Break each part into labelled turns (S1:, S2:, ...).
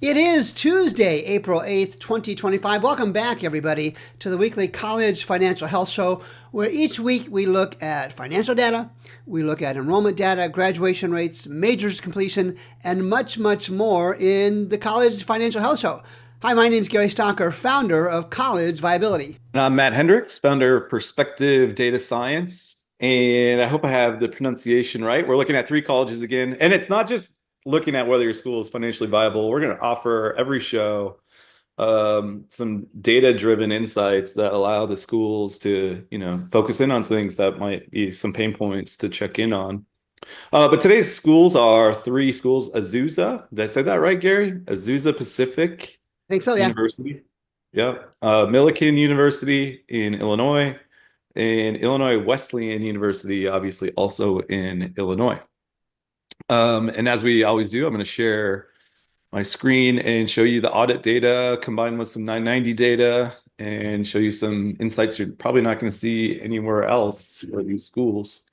S1: It is Tuesday, April 8th, 2025. Welcome back, everybody, to the weekly College Financial Health Show, where each week we look at financial data, we look at enrollment data, graduation rates, majors completion, and much, much more in the College Financial Health Show. Hi, my name is Gary Stocker, founder of College Viability.
S2: And I'm Matt Hendricks, founder of Perspective Data Science. And I hope I have the pronunciation right. We're looking at three colleges again. And it's not just looking at whether your school is financially viable. We're going to offer every show some data-driven insights that allow the schools to, focus in on things that might be some pain points to check in on. But today's schools are three schools. Azusa, did I say that right, Gary? Azusa Pacific
S1: I think so, yeah.
S2: University. Yeah. Millikin University in Illinois, and Illinois Wesleyan University, obviously also in Illinois. And as we always do, I'm going to share my screen and show you the audit data combined with some 990 data and show you some insights you're probably not going to see anywhere else for these schools.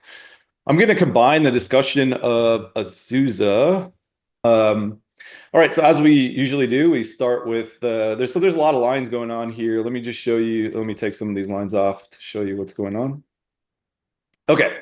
S2: I'm going to combine the discussion of Azusa. All right, so as we usually do, we start with there's a lot of lines going on here. Let me just show you. Let me take some of these lines off to show you what's going on. Okay,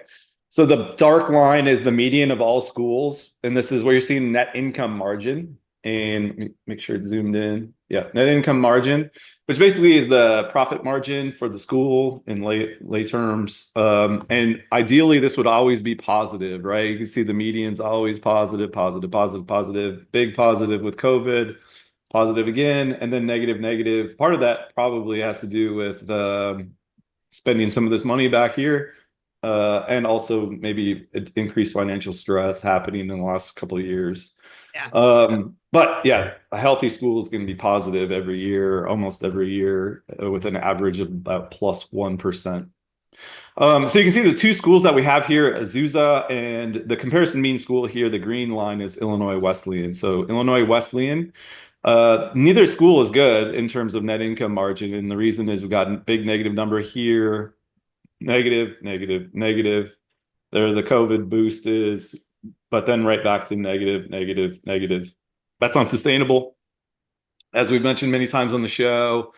S2: so the dark line is the median of all schools, and this is where you're seeing net income margin. And let me make sure it's zoomed in. Yeah, net income margin, which basically is the profit margin for the school in lay terms. And ideally, this would always be positive, right? You can see the median's always positive, positive, positive, positive, big positive with COVID, positive again, and then negative, negative. Part of that probably has to do with spending some of this money back here. And also maybe increased financial stress happening in the last couple of years.
S1: Yeah.
S2: But yeah, a healthy school is going to be positive every year, almost every year, with an average of about plus 1%. So you can see the two schools that we have here, Azusa, and the comparison mean school here, the green line is Illinois Wesleyan. So Illinois Wesleyan, neither school is good in terms of net income margin. And the reason is we've got a big negative number here, negative, negative, negative. There the COVID boost is, but then right back to negative, negative, negative. That's unsustainable. As we've mentioned many times on the show,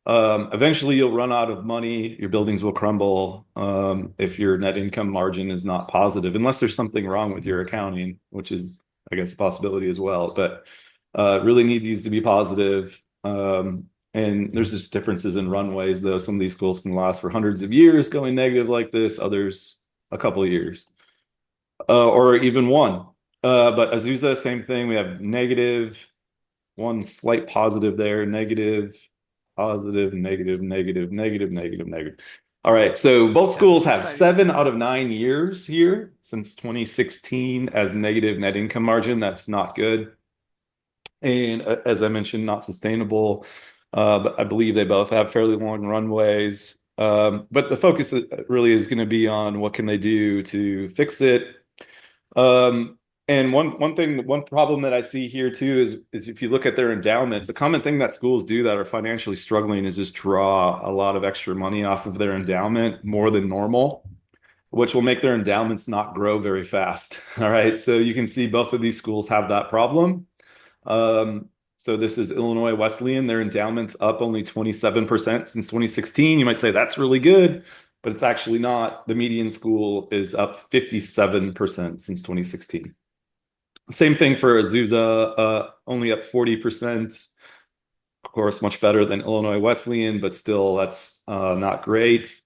S2: eventually you'll run out of money. Your buildings will crumble if your net income margin is not positive, unless there's something wrong with your accounting, which is, I guess, a possibility as well. But really need these to be positive. And there's just differences in runways, though. Some of these schools can last for hundreds of years going negative like this, others a couple of years, or even one. But Azusa, same thing. We have negative, one slight positive there, negative, positive, negative, negative, negative, negative, negative. All right, so both schools have 7 out of 9 years here since 2016 as negative net income margin. That's not good. And as I mentioned, not sustainable. But I believe they both have fairly long runways. But the focus really is going to be on what can they do to fix it. And one problem that I see here too is if you look at their endowments, a common thing that schools do that are financially struggling is just draw a lot of extra money off of their endowment, more than normal, which will make their endowments not grow very fast. All right, so you can see both of these schools have that problem. So this is Illinois Wesleyan. Their endowment's up only 27% since 2016. You might say that's really good, but it's actually not. The median school is up 57% since 2016. Same thing for Azusa, only up 40%. Of course, much better than Illinois Wesleyan, but still that's not great.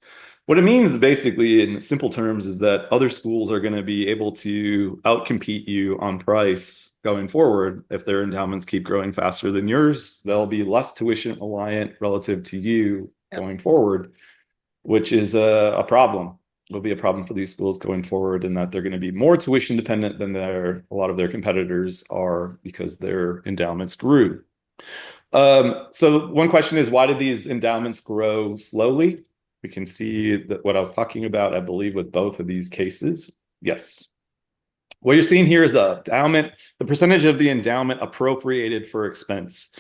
S2: What it means basically in simple terms is that other schools are going to be able to outcompete you on price going forward. If their endowments keep growing faster than yours, they'll be less tuition reliant relative to you going forward, which is a problem. It'll be a problem for these schools going forward, in that they're going to be more tuition dependent than a lot of their competitors are because their endowments grew. So one question is, why did these endowments grow slowly? We can see that what I was talking about, I believe, with both of these cases. Yes. What you're seeing here is the percentage of the endowment appropriated for expense.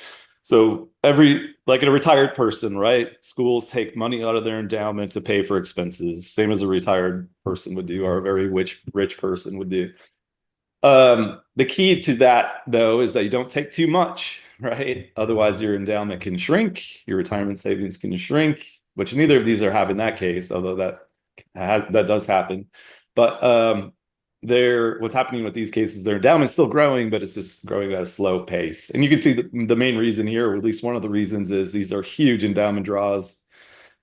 S2: So like a retired person, right? Schools take money out of their endowment to pay for expenses, same as a retired person would do, or a very rich person would do. The key to that, though, is that you don't take too much, right? Otherwise, your endowment can shrink, your retirement savings can shrink, which neither of these are having that case, although that does happen. But what's happening with these cases, their endowment's still growing, but it's just growing at a slow pace. And you can see the main reason here, or at least one of the reasons, is these are huge endowment draws.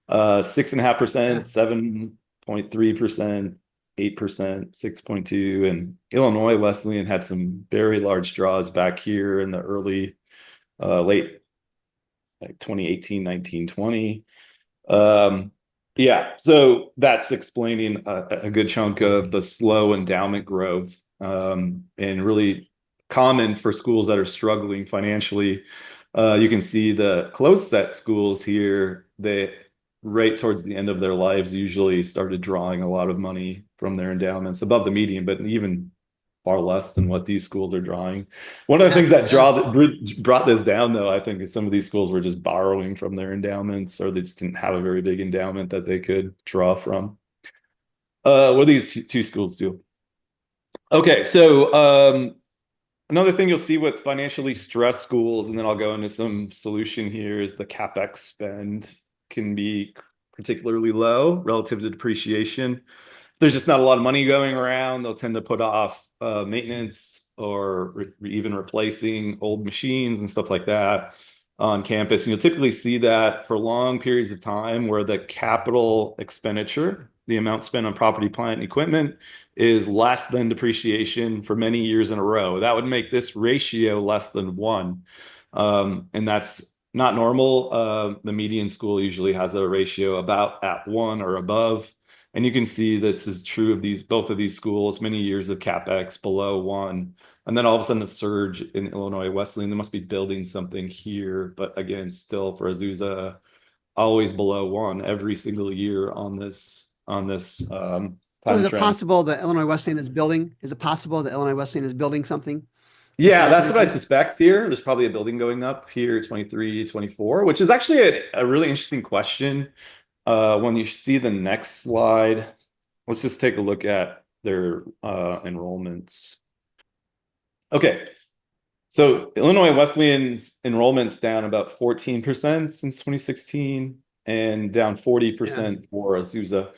S2: 6.5%, 7.3%, 8%, 6.2, and Illinois Wesleyan had some very large draws back here in the late like 2018, 19, 20. Yeah, so that's explaining a good chunk of the slow endowment growth, and really common for schools that are struggling financially. You can see the closed set schools here, they right towards the end of their lives usually started drawing a lot of money from their endowments above the median, but even far less than what these schools are drawing. One of the things that brought this down, though, I think, is some of these schools were just borrowing from their endowments, or they just didn't have a very big endowment that they could draw from. What do these two schools do? Okay, so another thing you'll see with financially stressed schools, and then I'll go into some solution here, is the CapEx spend can be particularly low relative to depreciation. There's just not a lot of money going around. They'll tend to put off maintenance or even replacing old machines and stuff like that on campus. And you'll typically see that for long periods of time where the capital expenditure, the amount spent on property, plant, and equipment, is less than depreciation for many years in a row. That would make this ratio less than 1. And that's not normal. The median school usually has a ratio about at 1 or above. And you can see this is true of both of these schools, many years of CapEx below 1. And then all of a sudden a surge in Illinois Wesleyan. They must be building something here. But again, still for Azusa, always below 1 every single year on this time
S1: So is it
S2: trend.
S1: possible that Illinois Wesleyan is building? Is it possible that Illinois Wesleyan is building something?
S2: Yeah, that's what I suspect here. There's probably a building going up here, 23, 24, which is actually a really interesting question. When you see the next slide, let's just take a look at their enrollments. Okay, so Illinois Wesleyan's enrollment's down about 14% since 2016 and down 40% for Azusa.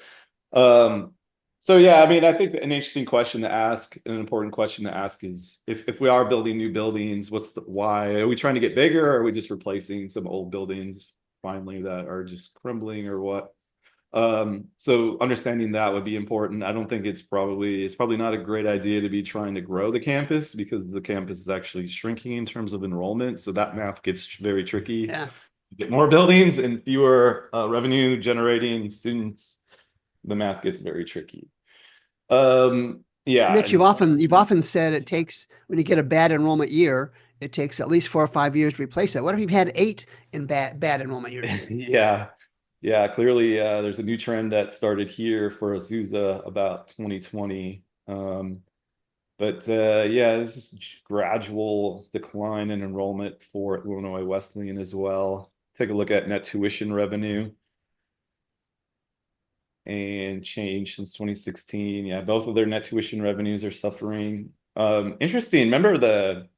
S2: So yeah, I mean, I think an interesting question to ask, an important question to ask is if we are building new buildings, why? Are we trying to get bigger, or are we just replacing some old buildings finally that are just crumbling, or what? So understanding that would be important. I don't think it's probably not a great idea to be trying to grow the campus, because the campus is actually shrinking in terms of enrollment. So that math gets very tricky.
S1: Yeah.
S2: You get more buildings and fewer revenue generating students, the math gets very tricky. Yeah.
S1: Mitch, you've often said it takes, when you get a bad enrollment year, it takes at least 4 or 5 years to replace that. What if you've had 8 in bad enrollment years?
S2: Yeah, clearly there's a new trend that started here for Azusa about 2020. But yeah, there's this gradual decline in enrollment for Illinois Wesleyan as well. Take a look at net tuition revenue and change since 2016. Yeah, both of their net tuition revenues are suffering. Interesting. Remember, the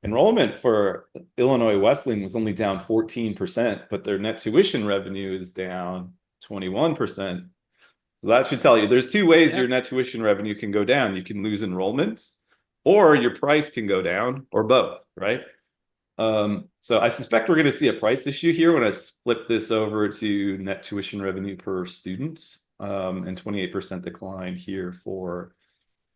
S2: enrollment for Illinois Wesleyan was only down 14%, but their net tuition revenue is down 21%. So that should tell you there's 2 ways your net tuition revenue can go down. You can lose enrollments, or your price can go down, or both, right? So I suspect we're going to see a price issue here when I flip this over to net tuition revenue per student, and 28% decline here for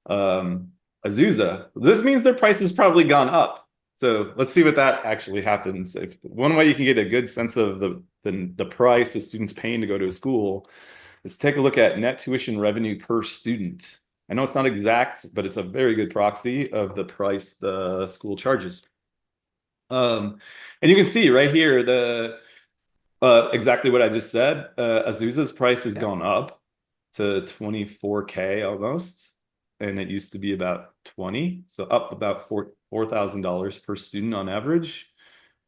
S2: Azusa. This means their price has probably gone up. So let's see what that actually happens. One way you can get a good sense of the price the student's paying to go to a school is take a look at net tuition revenue per student. I know it's not exact, but it's a very good proxy of the price the school charges. And you can see right here exactly what I just said. Azusa's price has gone up to $24K almost, and it used to be about 20, so up about $4,000 per student on average.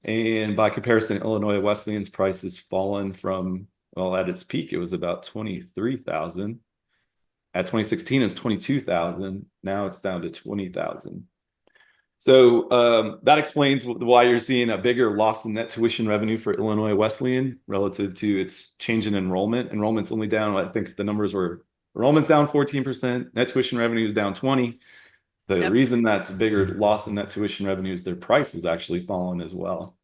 S2: And by comparison, Illinois Wesleyan's price has fallen from, well, at its peak, it was about 23,000. At 2016, it was 22,000. Now it's down to 20,000. So that explains why you're seeing a bigger loss in net tuition revenue for Illinois Wesleyan relative to its change in enrollment. Enrollment's only down, I think the numbers were, enrollment's down 14%, net tuition revenue is down 20. The reason that's a bigger loss in net tuition revenue is their price has actually fallen as well.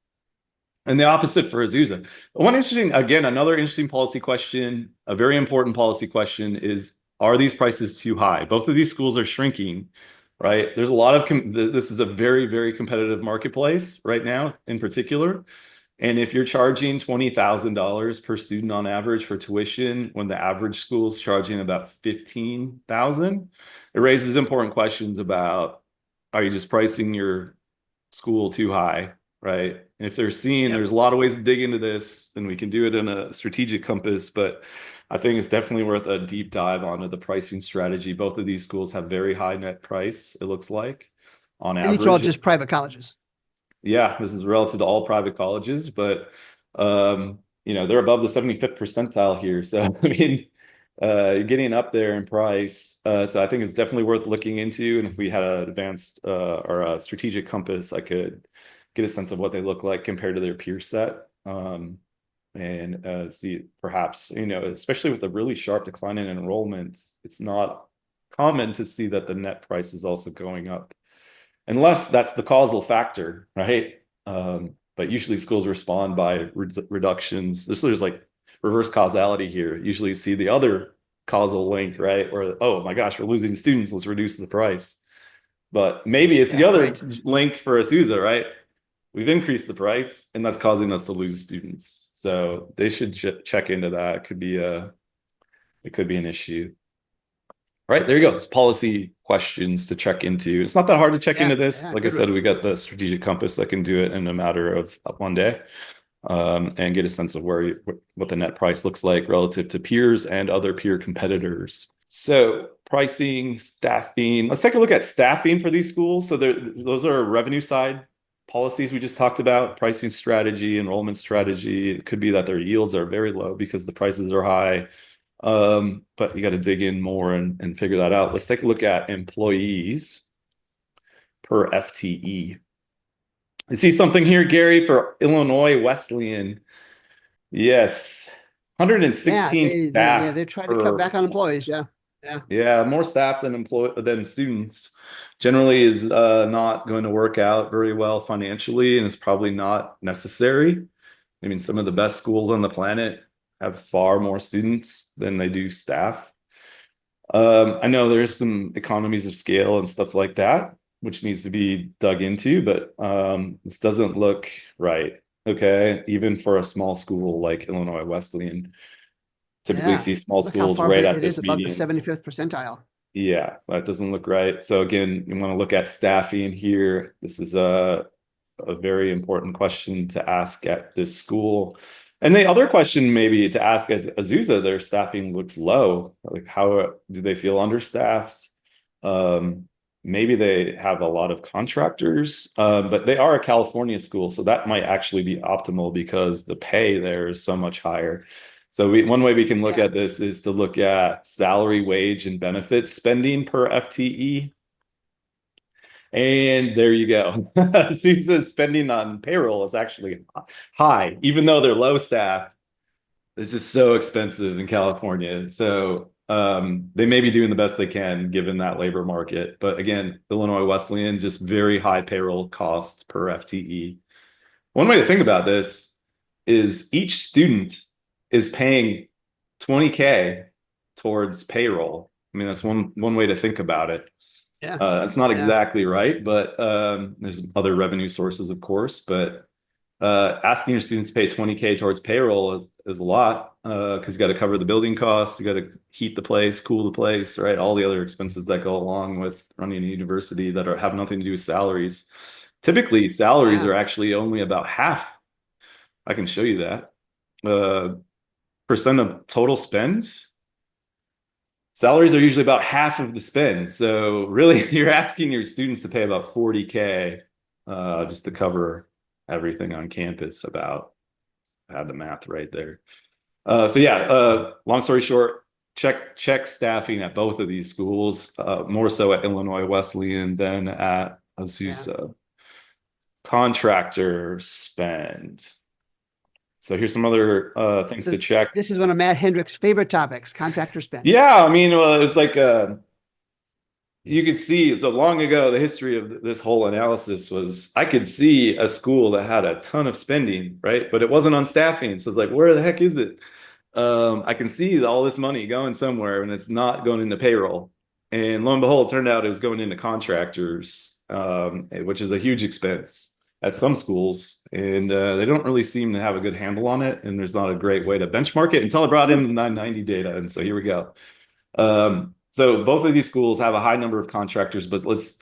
S2: And the opposite for Azusa. Another interesting policy question, a very important policy question is, are these prices too high? Both of these schools are shrinking, right? There's a lot of, this is a very, very competitive marketplace right now in particular. And if you're charging $20,000 per student on average for tuition, when the average school is charging about $15,000, it raises important questions about, are you just pricing your school too high, right? And if they're seeing there's a lot of ways to dig into this, and we can do it in a strategic compass, but I think it's definitely worth a deep dive onto the pricing strategy. Both of these schools have very high net price, it looks like, on average.
S1: And these are all just private colleges.
S2: Yeah, this is relative to all private colleges, but they're above the 75th percentile here. So I mean, you're getting up there in price. So I think it's definitely worth looking into. And if we had an advanced or a strategic compass, I could get a sense of what they look like compared to their peer set. And see perhaps, especially with a really sharp decline in enrollments, it's not common to see that the net price is also going up, unless that's the causal factor, right? But usually schools respond by reductions. There's like reverse causality here. Usually you see the other causal link, right? Or, oh my gosh, we're losing students, let's reduce the price. But maybe it's the other link for Azusa, right? We've increased the price and that's causing us to lose students. So they should check into that. It could be an issue. Right, there you go. It's policy questions to check into. It's not that hard to check into this. Like I said, we got the strategic compass that can do it in a matter of one day, and get a sense of what the net price looks like relative to peers and other peer competitors. So pricing, staffing. Let's take a look at staffing for these schools. So those are revenue side policies we just talked about, pricing strategy, enrollment strategy. It could be that their yields are very low because the prices are high. But you got to dig in more and figure that out. Let's take a look at employees per FTE. You see something here, Gary, for Illinois Wesleyan? Yes, 116 staff.
S1: They're trying to cut back on employees.
S2: Yeah, more staff than students generally is not going to work out very well financially, and it's probably not necessary. I mean, some of the best schools on the planet have far more students than they do staff. I know there's some economies of scale and stuff like that, which needs to be dug into, but this doesn't look right. Okay, even for a small school like Illinois Wesleyan, typically see small schools right at this median.
S1: It is above the 75th percentile.
S2: Yeah, that doesn't look right. So again, you want to look at staffing here. This is a very important question to ask at this school. And the other question maybe to ask as Azusa, their staffing looks low. Like, how do they feel understaffed? Maybe they have a lot of contractors, but they are a California school, so that might actually be optimal because the pay there is so much higher. So one way we can look at this is to look at salary, wage, and benefits spending per FTE. And there you go. Azusa's spending on payroll is actually high, even though they're low staffed. It's just so expensive in California. So they may be doing the best they can given that labor market. But again, Illinois Wesleyan, just very high payroll costs per FTE. One way to think about this is each student is paying $20K towards payroll. I mean, that's one way to think about it. That's not exactly right, but there's other revenue sources, of course. But asking your students to pay $20K towards payroll is a lot, because you got to cover the building costs, you got to heat the place, cool the place, right? All the other expenses that go along with running a university that have nothing to do with salaries. Typically, salaries are actually only about half. I can show you that. Percent of total spend. Salaries are usually about half of the spend. So really, you're asking your students to pay about $40K just to cover everything on campus. I have the math right there. So yeah, long story short, check staffing at both of these schools, more so at Illinois Wesleyan than at Azusa. Contractor spend. So here's some other things to check.
S1: This is one of Matt Hendrick's favorite topics, contractor spend.
S2: Yeah, I mean, well, it's like you could see so long ago, the history of this whole analysis was I could see a school that had a ton of spending, right? But it wasn't on staffing. So it's like, where the heck is it? I can see all this money going somewhere and it's not going into payroll. And lo and behold, it turned out it was going into contractors, which is a huge expense at some schools. And they don't really seem to have a good handle on it. And there's not a great way to benchmark it until I brought in the 990 data. And so here we go. So both of these schools have a high number of contractors, but let's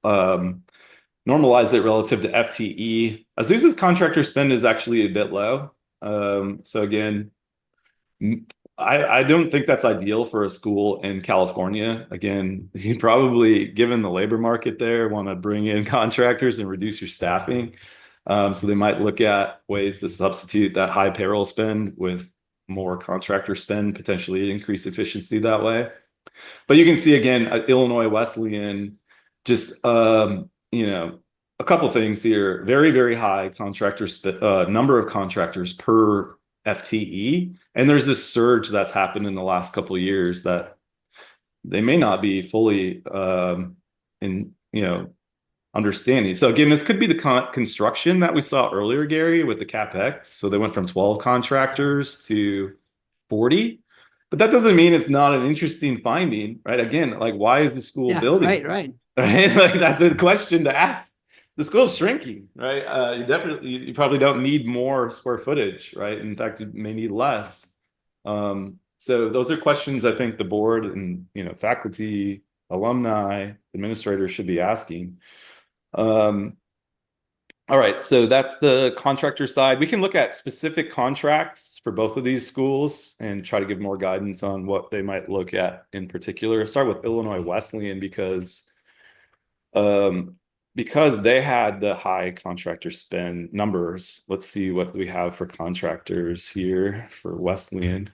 S2: normalize it relative to FTE. Azusa's contractor spend is actually a bit low. So again, I don't think that's ideal for a school in California. Again, you probably, given the labor market there, want to bring in contractors and reduce your staffing. So they might look at ways to substitute that high payroll spend with more contractor spend, potentially increase efficiency that way. But you can see again, Illinois Wesleyan, just a couple things here. Very, very high number of contractors per FTE, and there's this surge that's happened in the last couple of years that they may not be fully understanding. So again, this could be the construction that we saw earlier, Gary, with the CapEx. So they went from 12 contractors to 40. But that doesn't mean it's not an interesting finding, right? Again, like, why is the school building?
S1: Right.
S2: Like, that's a question to ask. The school's shrinking, right? You probably don't need more square footage, right? In fact, you may need less. So those are questions I think the board and faculty, alumni, administrators should be asking. All right, so that's the contractor side. We can look at specific contracts for both of these schools and try to give more guidance on what they might look at in particular. I'll start with Illinois Wesleyan because they had the high contractor spend numbers. Let's see what we have for contractors here for Wesleyan.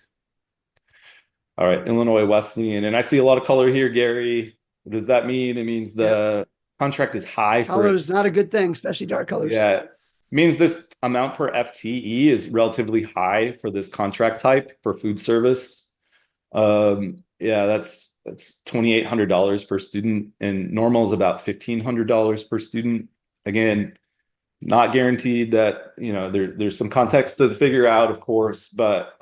S2: All right, Illinois Wesleyan, and I see a lot of color here, Gary. What does that mean? It means the contract is high.
S1: Color is not a good thing, especially dark colors.
S2: Yeah, it means this amount per FTE is relatively high for this contract type for food service. Yeah, that's $2,800 per student, and normal is about $1,500 per student. Again, not guaranteed that there's some context to figure out, of course, but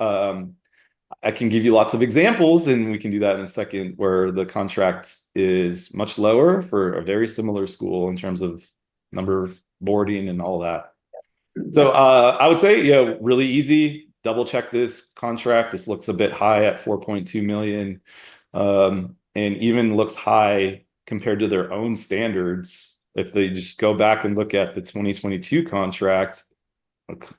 S2: I can give you lots of examples, and we can do that in a second, where the contract is much lower for a very similar school in terms of number of boarding and all that. So I would say, really easy. Double check this contract. This looks a bit high at 4.2 million, and even looks high compared to their own standards. If they just go back and look at the 2022 contract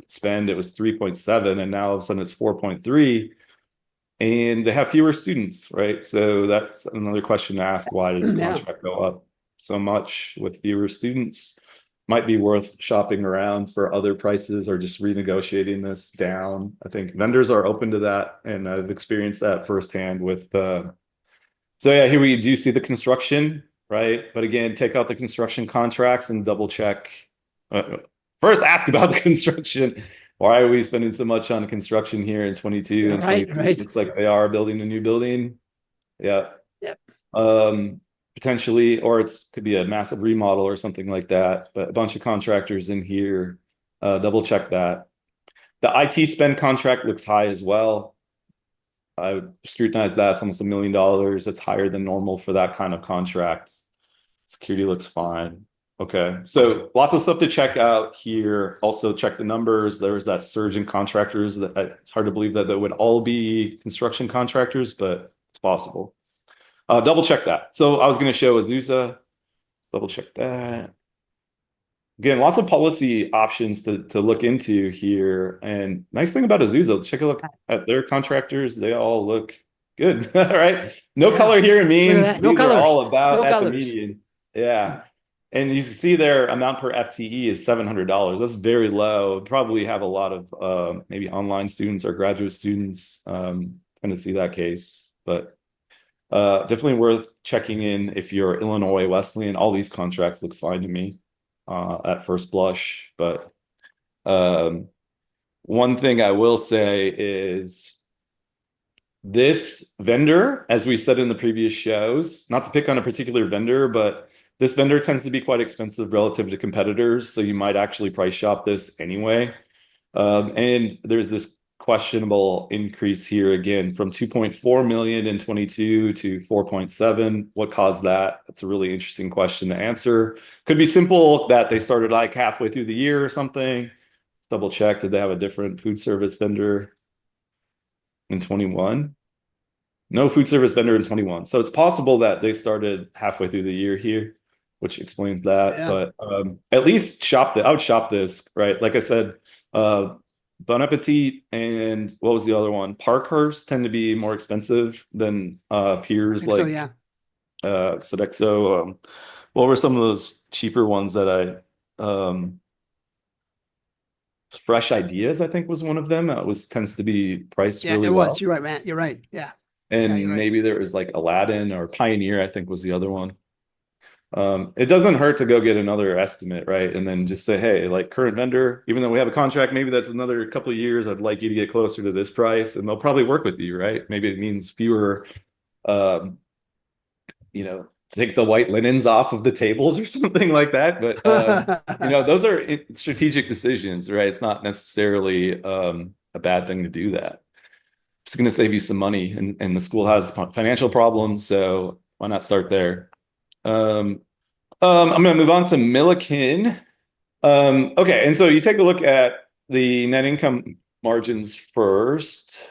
S2: spend, it was 3.7, and now all of a sudden it's 4.3. And they have fewer students, right? So that's another question to ask. Why did the contract go up so much with fewer students? Might be worth shopping around for other prices or just renegotiating this down. I think vendors are open to that, and I've experienced that firsthand with so yeah, here we do see the construction, right? But again, take out the construction contracts and double check. First, ask about the construction. Why are we spending so much on construction here in 22 and 23? Right. Looks like they are building a new building. Yeah.
S1: Yep.
S2: Potentially, or could be a massive remodel or something like that. But a bunch of contractors in here. Double check that. The IT spend contract looks high as well. I would scrutinize that. It's almost $1 million. That's higher than normal for that kind of contract. Security looks fine. Okay, so lots of stuff to check out here. Also check the numbers. There was that surge in contractors. It's hard to believe that they would all be construction contractors, but it's possible. Double check that. So I was going to show Azusa. Double check that. Again, lots of policy options to look into here. And nice thing about Azusa, check a look at their contractors. They all look good, right? No color here means
S1: no colors.
S2: All about
S1: no
S2: at
S1: colors.
S2: the median. Yeah. And you can see their amount per FTE is $700. That's very low. Probably have a lot of maybe online students or graduate students tend to see that case. but definitely worth checking in if you're Illinois Wesleyan. All these contracts look fine to me at first blush, but one thing I will say is this vendor, as we said in the previous shows, not to pick on a particular vendor, but this vendor tends to be quite expensive relative to competitors, so you might actually price shop this anyway. And there's this questionable increase here again from 2.4 million in 22 to 4.7. What caused that? That's a really interesting question to answer. Could be simple that they started like halfway through the year or something. Let's double check. Did they have a different food service vendor in 21? No food service vendor in 21. So it's possible that they started halfway through the year here, which explains that.
S1: Yeah.
S2: But at least I would shop this, right? Like I said, Bon Appetit and what was the other one? Parkhurst tend to be more expensive than peers like
S1: yeah.
S2: Sodexo. What were some of those cheaper ones that Fresh Ideas, I think, was one of them. It tends to be priced really well.
S1: You're right, man. You're right. Yeah.
S2: And
S1: you're right.
S2: maybe there was like Aladdin or Pioneer, I think was the other one. It doesn't hurt to go get another estimate, right? And then just say, hey, like current vendor, even though we have a contract, maybe that's another couple of years, I'd like you to get closer to this price, and they'll probably work with you, right? Maybe it means fewer, take the white linens off of the tables or something like that. But those are strategic decisions, right? It's not necessarily a bad thing to do that. It's going to save you some money, and the school has financial problems, so why not start there? I'm going to move on to Millikin. Okay, and so you take a look at the net income margins first.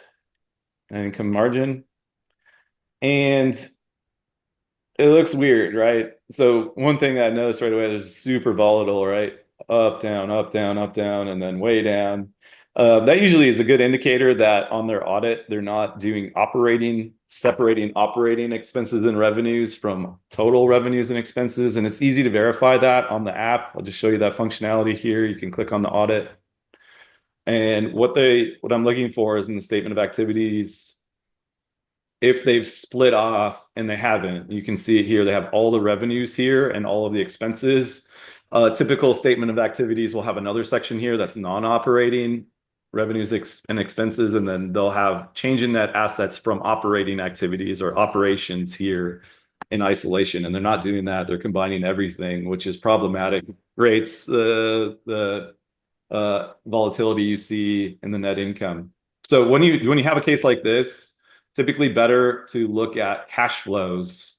S2: Net income margin. And it looks weird, right? So one thing I noticed right away is super volatile, right? Up, down, up, down, up, down, and then way down. That usually is a good indicator that on their audit, they're not doing separating operating expenses and revenues from total revenues and expenses. And it's easy to verify that on the app. I'll just show you that functionality here. You can click on the audit. And what I'm looking for is in the statement of activities, if they've split off, and they haven't, you can see it here. They have all the revenues here and all of the expenses. Typical statement of activities will have another section here that's non-operating revenues and expenses, and then they'll have change in net assets from operating activities or operations here in isolation. And they're not doing that. They're combining everything, which is problematic. Rates the volatility you see in the net income. So when you have a case like this, typically better to look at cash flows,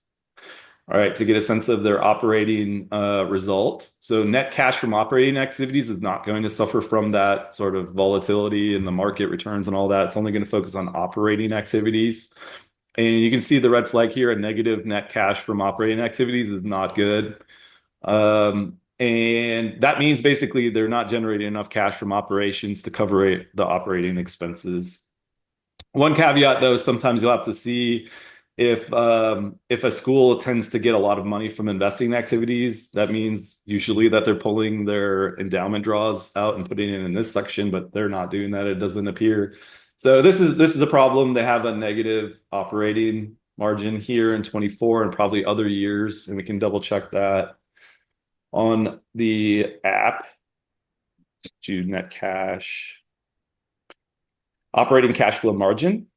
S2: all right, to get a sense of their operating result. So net cash from operating activities is not going to suffer from that sort of volatility in the market returns and all that. It's only going to focus on operating activities. And you can see the red flag here, a negative net cash from operating activities is not good. And that means basically they're not generating enough cash from operations to cover the operating expenses. One caveat, though, sometimes you'll have to see if a school tends to get a lot of money from investing activities. That means usually that they're pulling their endowment draws out and putting it in this section, but they're not doing that. It doesn't appear. So this is a problem. They have a negative operating margin here in 24 and probably other years, and we can double check that on the app. Do net cash. Operating cash flow margin.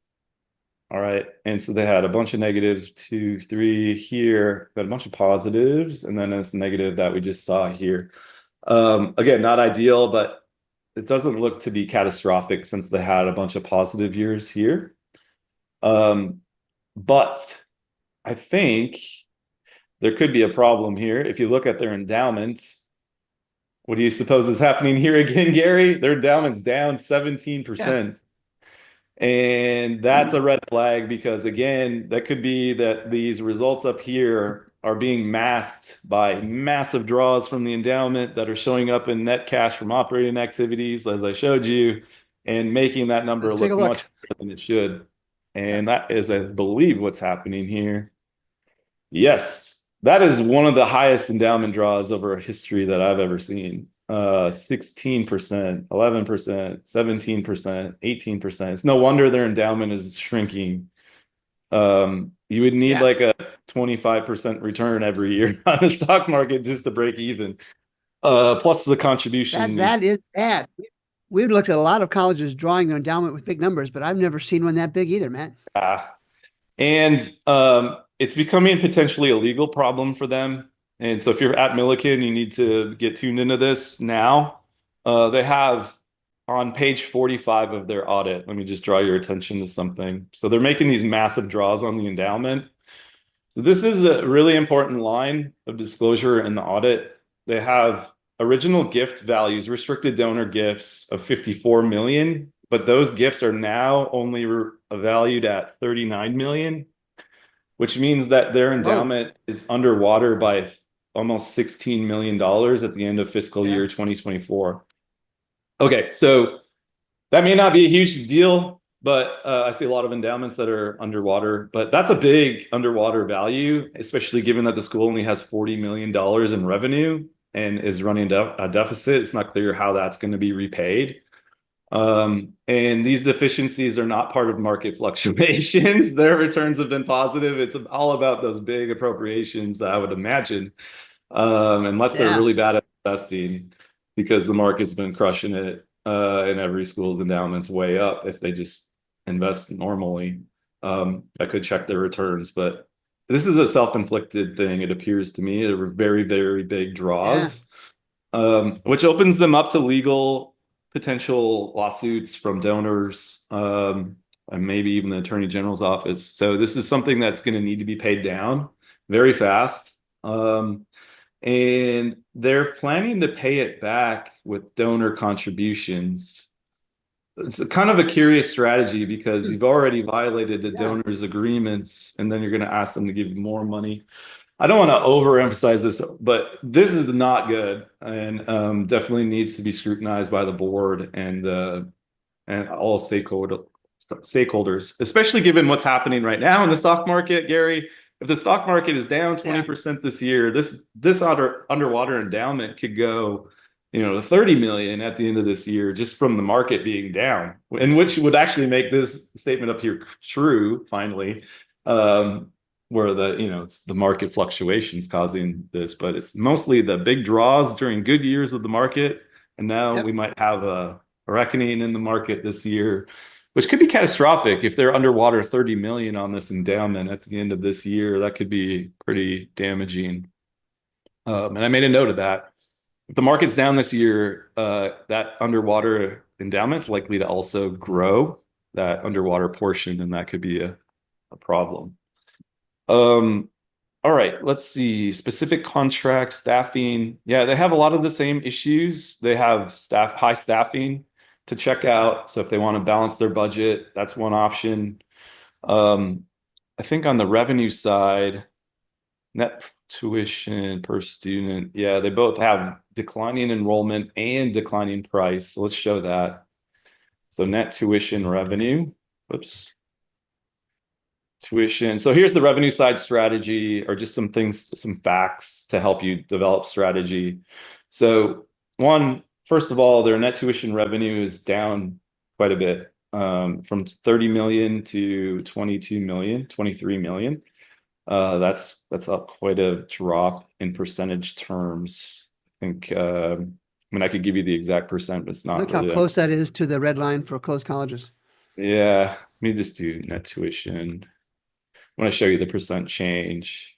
S2: All right. And so they had a bunch of negatives, 2, 3 here, got a bunch of positives, and then this negative that we just saw here. Again, not ideal, but it doesn't look to be catastrophic since they had a bunch of positive years here. But I think there could be a problem here. If you look at their endowments, what do you suppose is happening here again, Gary? Their endowment's down 17%. Yeah. And that's a red flag because, again, that could be that these results up here are being masked by massive draws from the endowment that are showing up in net cash from operating activities, as I showed you, and making that number look much better than it should. And that is, I believe, what's happening here. Yes, that is one of the highest endowment draws over history that I've ever seen. 16%, 11%, 17%, 18%. It's no wonder their endowment is shrinking. You would need
S1: Yeah.
S2: like a 25% return every year on the stock market just to break even. Plus the contribution is
S1: That is bad. We've looked at a lot of colleges drawing their endowment with big numbers, but I've never seen one that big either, Matt.
S2: and it's becoming potentially a legal problem for them. And so if you're at Millikin, you need to get tuned into this now. They have on page 45 of their audit, let me just draw your attention to something. So they're making these massive draws on the endowment. So this is a really important line of disclosure in the audit. They have original gift values, restricted donor gifts of 54 million, but those gifts are now only valued at 39 million, which means that their
S1: Whoa.
S2: endowment is underwater by almost $16 million at the end of fiscal
S1: Yeah.
S2: year 2024. Okay, so that may not be a huge deal, but I see a lot of endowments that are underwater, but that's a big underwater value, especially given that the school only has $40 million in revenue and is running a deficit. It's not clear how that's going to be repaid. And these deficiencies are not part of market fluctuations. Their returns have been positive. It's all about those big appropriations, I would imagine, unless they're
S1: Yeah.
S2: really bad at investing, because the market's been crushing it, and every school's endowment's way up if they just invest normally. I could check their returns, but this is a self-inflicted thing, it appears to me. There were very, very big
S1: Yeah.
S2: draws, which opens them up to legal potential lawsuits from donors, and maybe even the Attorney General's office. So this is something that's going to need to be paid down very fast. And they're planning to pay it back with donor contributions. It's kind of a curious strategy because you've already violated the
S1: Yeah.
S2: donors' agreements, and then you're going to ask them to give you more money. I don't want to overemphasize this, but this is not good, and definitely needs to be scrutinized by the board and all stakeholders, especially given what's happening right now in the stock market, Gary. If the stock market is down
S1: Yeah.
S2: 20% this year, this underwater endowment could go, to 30 million at the end of this year just from the market being down, and which would actually make this statement up here true finally. Where it's the market fluctuations causing this, but it's mostly the big draws during good years of the market. And now we
S1: Yep.
S2: might have a reckoning in the market this year, which could be catastrophic if they're underwater 30 million on this endowment at the end of this year. That could be pretty damaging. And I made a note of that. If the market's down this year, that underwater endowment's likely to also grow, that underwater portion, and that could be a problem. All right, let's see. Specific contracts, staffing. Yeah, they have a lot of the same issues. They have high staffing to check out. So if they want to balance their budget, that's one option. I think on the revenue side, net tuition per student. Yeah, they both have declining enrollment and declining price. So let's show that. So net tuition revenue. Whoops. Tuition. So here's the revenue side strategy, or just some things, some facts to help you develop strategy. So first of all, their net tuition revenue is down quite a bit, from 30 million to 22 million, 23 million. That's up quite a drop in percentage terms. I think, I could give you the exact percent, but it's not
S1: Look how
S2: really
S1: close that is to the red line for closed colleges.
S2: yeah. Let me just do net tuition. I'm going to show you the percent change.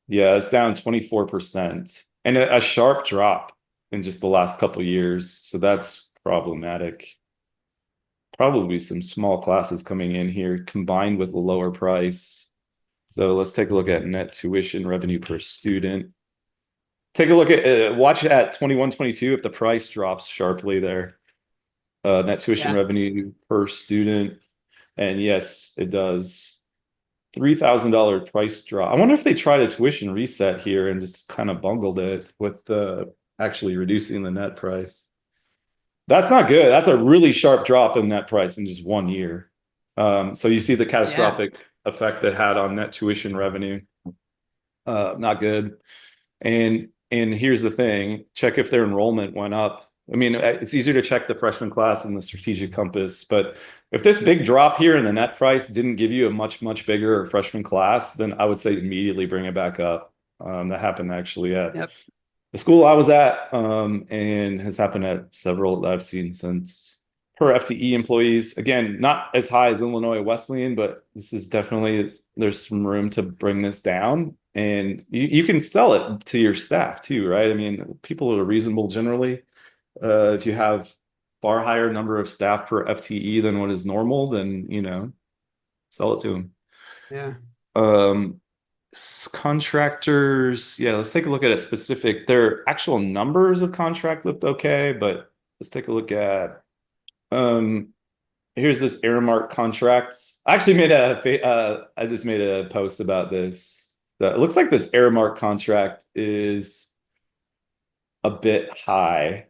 S2: Yeah, it's down 24% and a sharp drop in just the last couple of years. So that's problematic. Probably some small classes coming in here combined with a lower price. So let's take a look at net tuition revenue per student. Take a look at, watch at 21-22 if the price drops sharply there. Net tuition revenue per student. And yes, it does. $3,000 price drop. I wonder if they tried a tuition reset here and just kind of bungled it with actually reducing the net price. That's not good. That's a really sharp drop in net price in just 1 year. So you see the catastrophic effect that had on net tuition revenue. Not good. And here's the thing, check if their enrollment went up I mean, it's easier to check the freshman class than the strategic compass, but if this big drop here in the net price didn't give you a much bigger freshman class, then I would say immediately bring it back up. That happened actually at
S1: Yep.
S2: the school I was at, and has happened at several that I've seen since. Per FTE employees, again, not as high as Illinois Wesleyan, but this is definitely, there's some room to bring this down, and you can sell it to your staff too, right? I mean, people are reasonable generally. If you have far higher number of staff per FTE than what is normal, then sell it to them.
S1: Yeah.
S2: Contractors, yeah, let's take a look at a specific. Their actual numbers of contract looked okay, but let's take a look at here's this Aramark contracts. I actually made I just made a post about this. It looks like this Aramark contract is a bit high.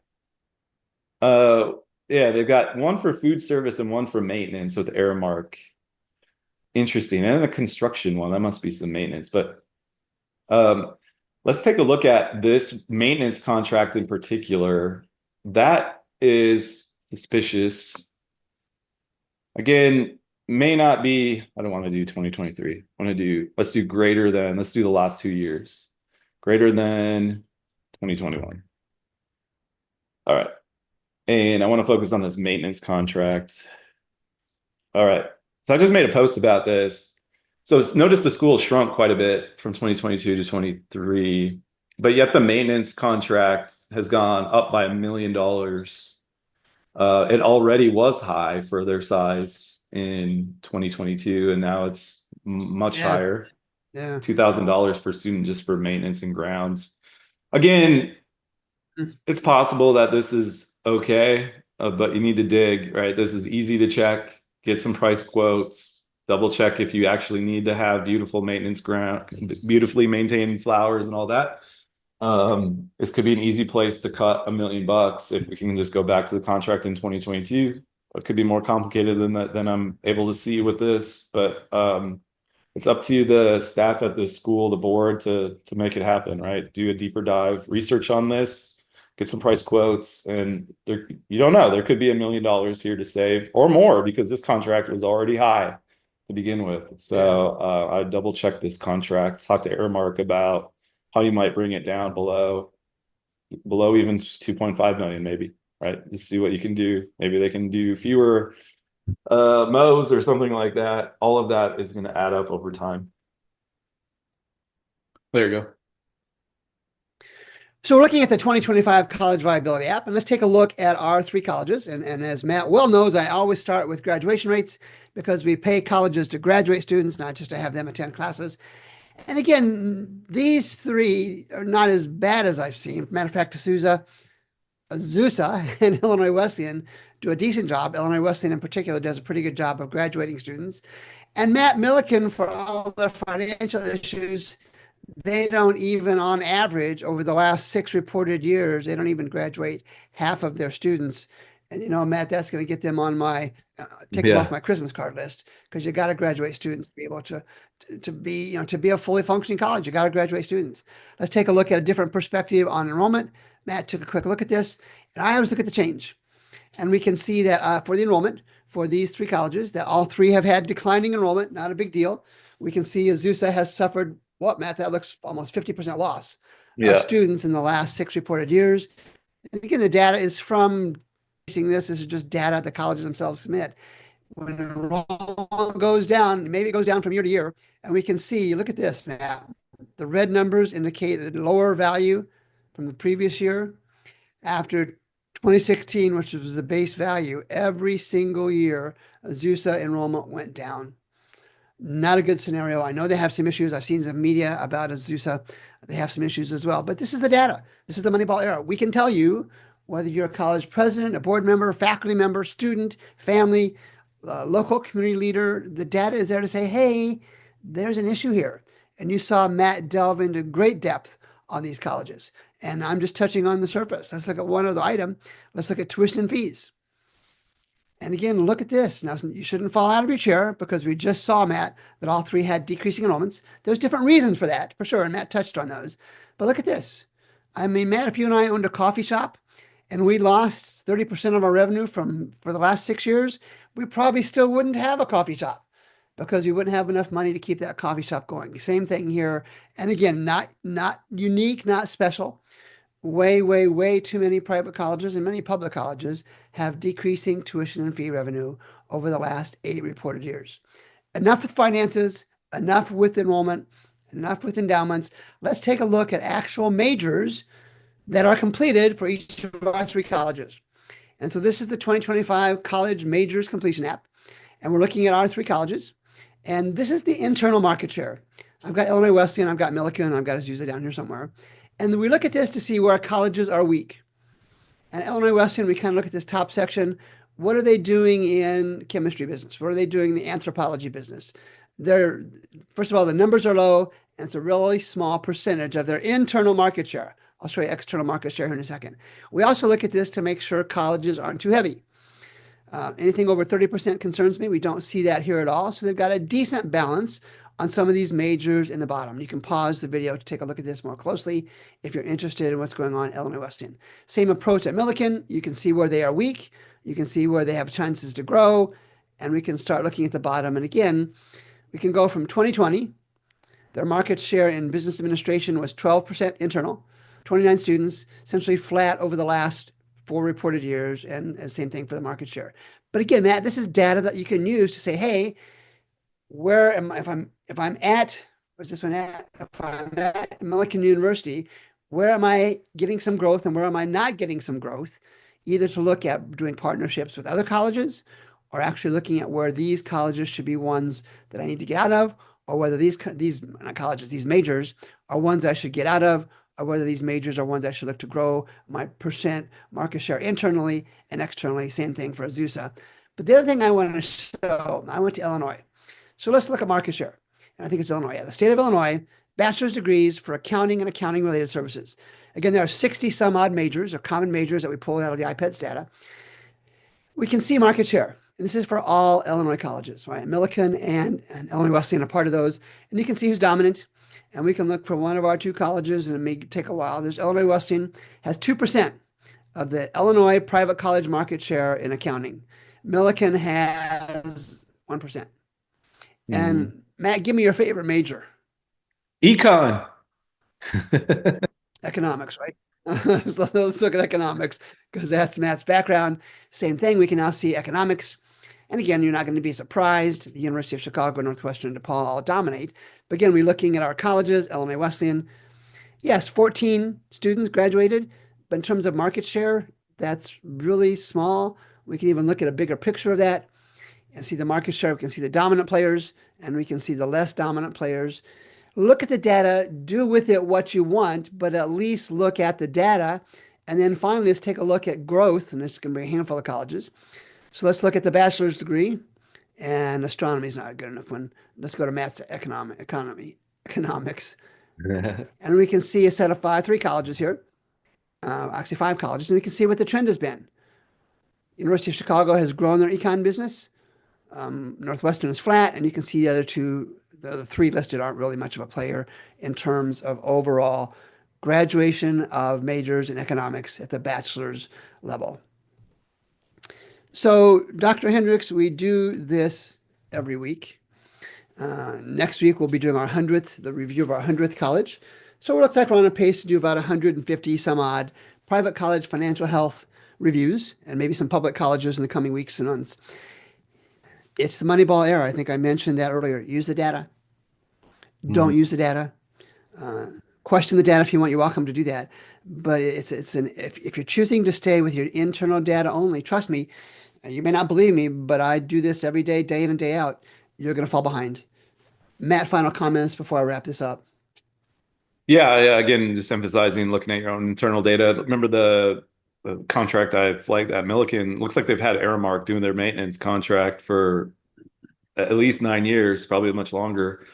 S2: Yeah, they've got one for food service and one for maintenance with Aramark. Interesting. And a construction one, that must be some maintenance, but let's take a look at this maintenance contract in particular. That is suspicious. Again, may not be, I don't want to do 2023. Let's do greater than, let's do the last 2 years. Greater than 2021. All right. And I want to focus on this maintenance contract. All right. So I just made a post about this. So notice the school shrunk quite a bit from 2022 to 23, but yet the maintenance contract has gone up by $1 million. It already was high for their size in 2022, and now it's much higher.
S1: Yeah.
S2: $2,000 per student just for maintenance and grounds. Again, it's possible that this is okay, but you need to dig, right? This is easy to check, get some price quotes, double check if you actually need to have beautiful maintenance ground, beautifully maintained flowers and all that. This could be an easy place to cut $1 million if we can just go back to the contract in 2022. It could be more complicated than that than I'm able to see with this, but it's up to the staff at the school, the board to make it happen, right? Do a deeper dive, research on this, get some price quotes, and you don't know, there could be $1 million here to save or more because this contract was already high to begin with. So I double check this contract, talk to Aramark about how you might bring it down below even 2.5 million, maybe, right? Just see what you can do. Maybe they can do fewer mows or something like that. All of that is going to add up over time. There you go.
S1: So we're looking at the 2025 College Viability app, and let's take a look at our 3 colleges. And as Matt well knows, I always start with graduation rates because we pay colleges to graduate students, not just to have them attend classes. And again, these 3 are not as bad as I've seen. Matter of fact, Azusa, and Illinois Wesleyan do a decent job. Illinois Wesleyan in particular does a pretty good job of graduating students. And Matt Millikin, for all their financial issues, they don't even, on average, over the last 6 reported years, they don't even graduate half of their students. And Matt, that's going to get them on my take them off my Christmas card list, because you got to graduate students to be able to be to be a fully functioning college. You got to graduate students. Let's take a look at a different perspective on enrollment. Matt took a quick look at this, and I always look at the change, and we can see that for the enrollment for these 3 colleges, that all 3 have had declining enrollment. Not a big deal. We can see Azusa has suffered what, Matt? That looks almost 50% loss of students in the last 6 reported years. And again, the data is from this is just data the colleges themselves submit. When enrollment goes down, maybe it goes down from year to year, and we can see, look at this, Matt. The red numbers indicate a lower value from the previous year. After 2016, which was the base value, every single year, Azusa enrollment went down. Not a good scenario. I know they have some issues. I've seen some media about Azusa. They have some issues as well. But this is the data. This is the Moneyball era. We can tell you whether you're a college president, a board member, faculty member, student, family, local community leader. The data is there to say, hey, there's an issue here. And you saw Matt delve into great depth on these colleges. And I'm just touching on the surface. Let's look at one other item. Let's look at tuition and fees. And again, look at this. Now, you shouldn't fall out of your chair, because we just saw, Matt, that all 3 had decreasing enrollments. There's different reasons for that, for sure, and Matt touched on those. But look at this. I mean, Matt, if you and I owned a coffee shop and we lost 30% of our revenue for the last 6 years, we probably still wouldn't have a coffee shop because we wouldn't have enough money to keep that coffee shop going. Same thing here. And again, not unique, not special. Way, way, way too many private colleges and many public colleges have decreasing tuition and fee revenue over the last 8 reported years. Enough with finances, enough with enrollment, enough with endowments. Let's take a look at actual majors that are completed for each of our 3 colleges. And so this is the 2025 College Majors Completion App. And we're looking at our 3 colleges. And this is the internal market share. I've got Illinois Wesleyan, I've got Millikin, I've got Azusa down here somewhere. And we look at this to see where our colleges are weak. And Illinois Wesleyan, we kind of look at this top section. What are they doing in chemistry business? What are they doing in the anthropology business? First of all, the numbers are low, and it's a really small percentage of their internal market share. I'll show you external market share here in a second. We also look at this to make sure colleges aren't too heavy. Anything over 30% concerns me. We don't see that here at all. So they've got a decent balance on some of these majors in the bottom. You can pause the video to take a look at this more closely if you're interested in what's going on at Illinois Wesleyan. Same approach at Millikin. You can see where they are weak. You can see where they have chances to grow. And we can start looking at the bottom. And again, we can go from 2020. Their market share in business administration was 12% internal, 29 students, essentially flat over the last 4 reported years, and the same thing for the market share. But again, Matt, this is data that you can use to say, hey, where am I, if I'm at, where's this one at? If I'm at Millikin University, where am I getting some growth and where am I not getting some growth? Either to look at doing partnerships with other colleges or actually looking at where these colleges should be ones that I need to get out of, or whether these not colleges, these majors are ones I should get out of, or whether these majors are ones I should look to grow my percent market share internally and externally. Same thing for Azusa. But the other thing I want to show, I went to Illinois. So let's look at market share. And I think it's Illinois. Yeah, the state of Illinois, bachelor's degrees for accounting and accounting related services. Again, there are 60 some odd majors or common majors that we pull out of the IPEDS data. We can see market share. And this is for all Illinois colleges, right? Millikin and Illinois Wesleyan are part of those. And you can see who's dominant. And we can look for one of our 2 colleges, and it may take a while. There's Illinois Wesleyan has 2% of the Illinois private college market share in accounting. Millikin has 1%. And Matt, give me your favorite major.
S2: Econ.
S1: Economics, right? So let's look at economics because that's Matt's background. Same thing. We can now see economics. And again, you're not going to be surprised. The University of Chicago, Northwestern, and DePaul all dominate. But again, we're looking at our colleges, Illinois Wesleyan. Yes, 14 students graduated. But in terms of market share, that's really small. We can even look at a bigger picture of that and see the market share. We can see the dominant players and we can see the less dominant players. Look at the data, do with it what you want, but at least look at the data. And then finally, let's take a look at growth. And this is going to be a handful of colleges. So let's look at the bachelor's degree. And astronomy is not a good enough one. Let's go to maths, economics. And we can see a set of 3 colleges here. Actually 5 colleges. And we can see what the trend has been. University of Chicago has grown their econ business. Northwestern is flat, and you can see the other 2, the other 3 listed aren't really much of a player in terms of overall graduation of majors in economics at the bachelor's level. So, Dr. Hendricks, we do this every week. Next week, we'll be doing the review of our 100th college. So it looks like we're on a pace to do about 150 some odd private college financial health reviews and maybe some public colleges in the coming weeks and months. It's the Moneyball era. I think I mentioned that earlier. Use the data. Don't use the data. Question the data if you want. You're welcome to do that. But if you're choosing to stay with your internal data only, trust me, you may not believe me, but I do this every day, day in and day out. You're going to fall behind. Matt, final comments before I wrap this up.
S2: Yeah, again, just emphasizing looking at your own internal data. Remember the contract I flagged at Millikin, looks like they've had Aramark doing their maintenance contract for at least 9 years, probably much longer.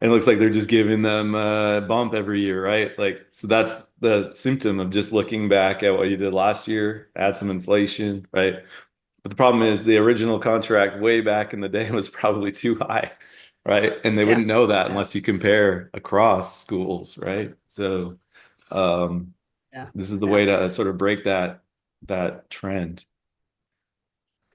S2: And it looks like they're just giving them a bump every year, right? Like, so that's the symptom of just looking back at what you did last year, add some inflation, right? But the problem is the original contract way back in the day was probably too high, right? And they wouldn't know that unless you compare across schools, right? So this is the way to sort of break that that trend.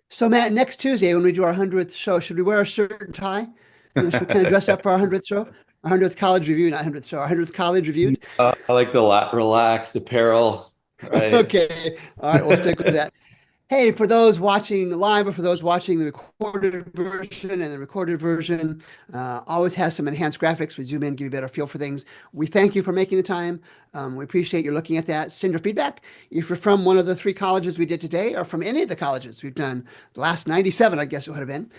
S1: So, Matt, next Tuesday when we do our 100th show, should we wear a shirt and tie? Should we kind of dress up for our 100th show? Our 100th college review, not 100th show, our 100th college reviewed.
S2: I like the relaxed apparel, right?
S1: Okay. All right, we'll stick with that. Hey, for those watching live or for those watching the recorded version, and the recorded version always has some enhanced graphics. We zoom in, give you a better feel for things. We thank you for making the time. We appreciate you looking at that. Send your feedback. If you're from one of the 3 colleges we did today, or from any of the colleges we've done, the last 97, I guess it would have been,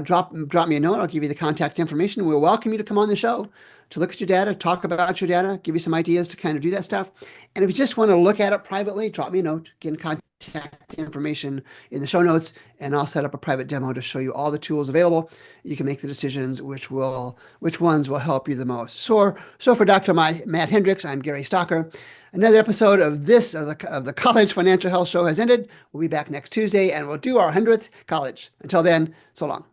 S1: drop me a note. I'll give you the contact information. We'll welcome you to come on the show to look at your data, talk about your data, give you some ideas to kind of do that stuff. And if you just want to look at it privately, drop me a note. Get contact information in the show notes, and I'll set up a private demo to show you all the tools available. You can make the decisions which ones will help you the most. So for Dr. Matt Hendricks, I'm Gary Stocker. Another episode of the College Financial Health Show has ended. We'll be back next Tuesday, and we'll do our 100th college. Until then, so long.